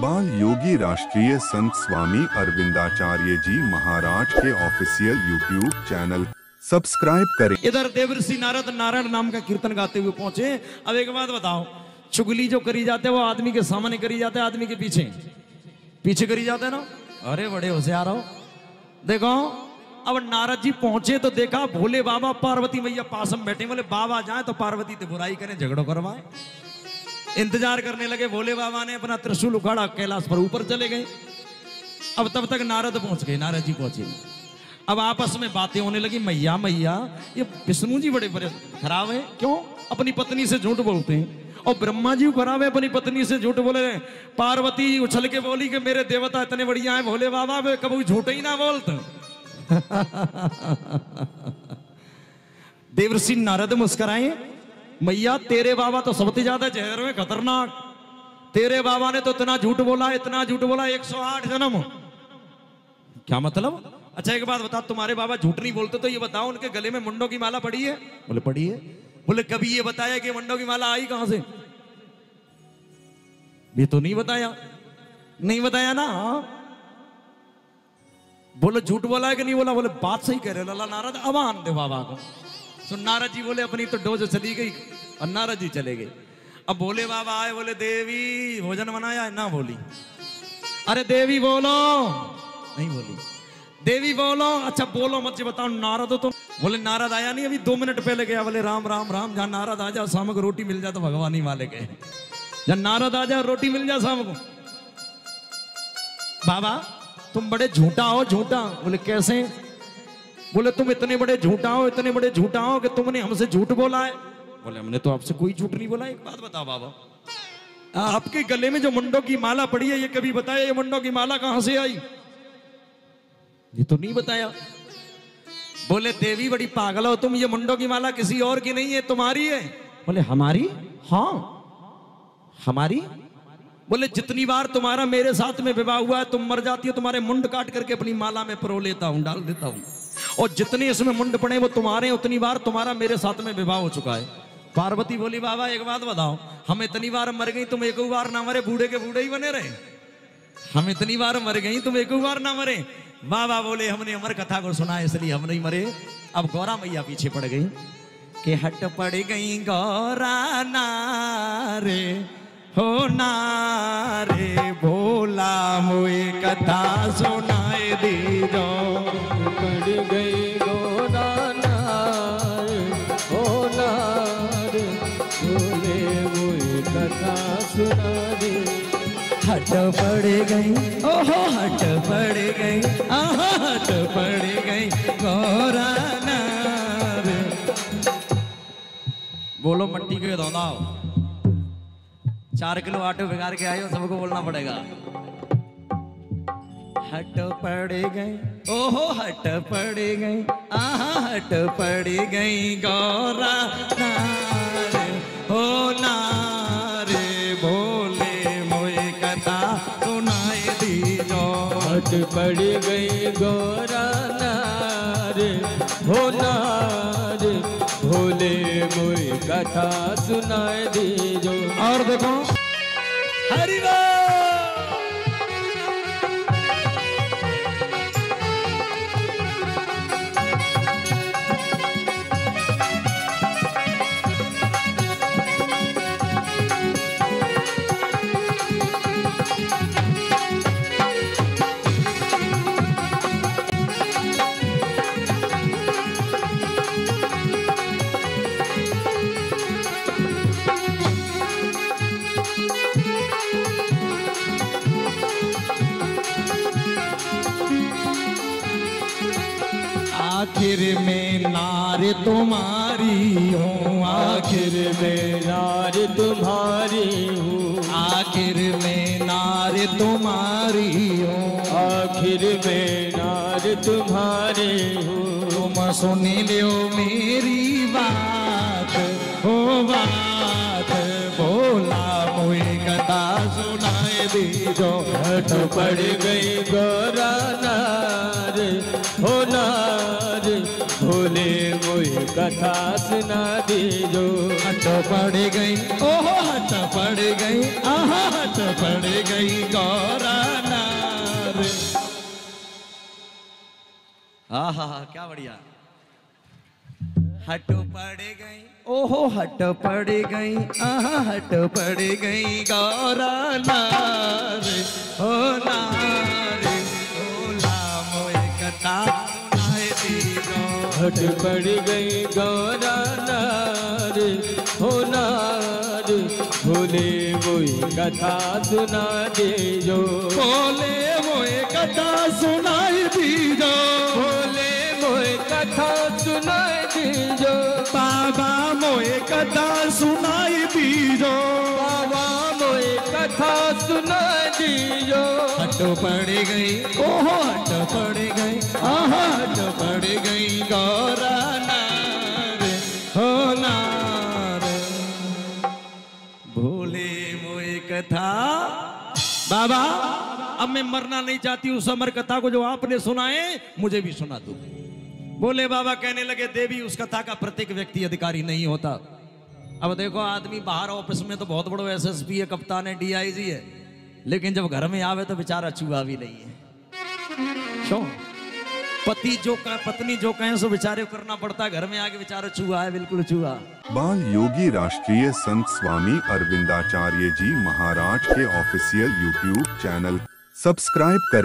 इकबाल योगी राष्ट्रीय संत स्वामी अरविंदाचार्य जी महाराज के official YouTube channel subscribe करें। इधर देवर्षि नारद नारायण नाम का कीर्तन गाते हुए पहुंचे। अब एक बात बताओ, चुगली जो करी जाते वो आदमी के सामने करी जाते, आदमी के पीछे पीछे करी जाते ना। अरे बड़े होशियार हो। देखो अब नारद जी पहुंचे तो देखा भोले बाबा पार्वती मैया पास में बैठे। बोले बाबा जाए तो पार्वती से बुराई करें, झगड़ो करवाए। इंतजार करने लगे। भोले बाबा ने अपना त्रिशूल उखाड़ा, कैलाश पर ऊपर चले गए। अब तब तक नारद पहुंच गए। नारद जी पहुंचे। अब आपस में बातें होने लगी। मैया मैया ये विष्णु जी बड़े बड़े खराब है, क्यों अपनी पत्नी से झूठ बोलते हैं। और ब्रह्मा जी खराब है, अपनी पत्नी से झूठ बोले। पार्वती उछल के बोली कि मेरे देवता इतने बढ़िया है भोले बाबा, वे कभी झूठ ही ना बोलते। देवर्षि नारद मुस्कुराए। मैया तेरे बाबा तो सबसे ज्यादा जहर में खतरनाक। तेरे बाबा ने तो इतना झूठ बोला, इतना झूठ बोला, 108 जन्म। क्या मतलब? अच्छा एक बात बता, तुम्हारे बाबा झूठ नहीं बोलते तो ये बताओ उनके गले में मुंडों की माला पड़ी है? बोले पड़ी है। बोले कभी ये बताया कि मुंडों की माला आई कहां से? ये तो नहीं बताया। नहीं बताया ना। बोले झूठ बोला है कि नहीं बोला? बोले बात सही कह रहे लला नारद, अब आन दे बाबा को। सुन नारद जी बोले अपनी तो डोज चली गई और नारद जी चले गए। अब भोले बाबा आए। बोले देवी भोजन बनाया? ना बोली। अरे देवी बोलो। नहीं बोली। देवी बोलो। अच्छा बोलो मत जी, बताओ नारद हो तुम? बोले नारद आया नहीं, अभी 2 मिनट पहले गया। बोले राम राम राम, जहां नारद आ जा शाम को रोटी मिल जाए तो भगवान ही वाले गए। जहां नारद आ जाए रोटी मिल जाए शाम को। बाबा तुम बड़े झूठा हो, झूठा। बोले कैसे? बोले तुम इतने बड़े झूठा हो, इतने बड़े झूठा हो कि तुमने हमसे झूठ बोला है। बोले हमने तो आपसे कोई झूठ नहीं बोला। एक बात बताओ बाबा, आपके गले में जो मुंडों की माला पड़ी है ये कभी बताया ये मुंडों की माला कहां से आई? ये तो नहीं बताया। बोले देवी बड़ी पागल हो तुम, ये मुंडों की माला किसी और की नहीं है, तुम्हारी है। बोले हमारी? हाँ हमारी। बोले जितनी बार तुम्हारा मेरे साथ में विवाह हुआ है, तुम मर जाती हो, तुम्हारे मुंड काट करके अपनी माला में परो लेता हूं, डाल देता हूं। और जितने इसमें मुंड पड़े वो तुम्हारे, उतनी बार तुम्हारा मेरे साथ में विवाह हो चुका है। पार्वती बोली बाबा एक बात बताओ, हम इतनी बार मर गई, तुम एक बार ना मरे, बूढ़े के बूढ़े ही बने रहे। हम इतनी बार मर गई, तुम एक बार ना मरे। बाबा बोले हमने अमर कथा को सुना इसलिए हम नहीं मरे। अब गौरा मैया पीछे पड़ गई कि हट पड़ गई गौरा नारे हो नारे, भोला मोए कथा सुनाए दीजो। पड़ गई गौरा नारे हो नारे, भोले मोए कथा सुना दे। हट पड़ गई ओहो हट पड़ गई, आहा हट पड़ गई गौरा नारे। बोलो मट्टी के दौड़ाओ। 4 किलो आटे बिगाड़ के आए हो, सबको बोलना पड़ेगा। हट पड़ गई ओहो हट पड़ गई, आहा हट पड़ गई गौरा नारे हो नारे, भोले मोए कथा सुनाए दीजो। हट पड़ गई गौरा नारे हो नारे, भोले मोए कथा सुनाए दीजो। और देखो हरि बोल। आखिर में नारे तुम्हारी हूँ, आखिर में नार तुम्हारी हूँ, आखिर में नारे तुम्हारी हूँ, आखिर में नार तुम्हारी हूँ। तुम सुन लो मेरी बात हो बात, भोला मोए कथा सुनाए दीजो। हट पड़ गई गौरा नार हो नार, भोले भोले मोहि कथा सुना दीजो। हट पड़ गई ओहो हट पड़ गई आहा हट पड़ गई गौरा नार। आहा क्या बढ़िया। हट पड़ गई ओहो हट पड़ गई आहा हट पड़ गई गौरा नार ओ नार ओ मोए कथा सुनाए दीजो। हट पड़ गई गौरा नार हो नार भोले मोहि कथा सुना दीजो। बोले मोए कथा सुनाई दीजो। भोले मोहि कथा सुना दीजो। बाबा मोए कथा सुनाई दीजो। बाबा मोहि कथा सुना दीजो। हट पड़ गई ओहो हट पड़ गई आहा हट पड़ गई गौरा नार हो नार भोले मोए कथा। बाबा अब मैं मरना नहीं चाहती उस अमर कथा को जो आपने सुनाए मुझे भी सुना दो। बोले बाबा कहने लगे देवी उस कथा का प्रत्येक व्यक्ति अधिकारी नहीं होता। अब देखो आदमी बाहर ऑफिस में तो बहुत बड़ो एसएसपी है, कप्तान है, डीआईजी है, लेकिन जब घर में आवे तो बेचारा चूहा भी नहीं है। क्यों? पति जो कहे पत्नी जो कहे सो बेचारे करना पड़ता है, घर में आके बेचारा चूहा है, बिल्कुल चूहा। बाल योगी राष्ट्रीय संत स्वामी अरविंदाचार्य जी महाराज के ऑफिशियल यूट्यूब चैनल सब्सक्राइब करें।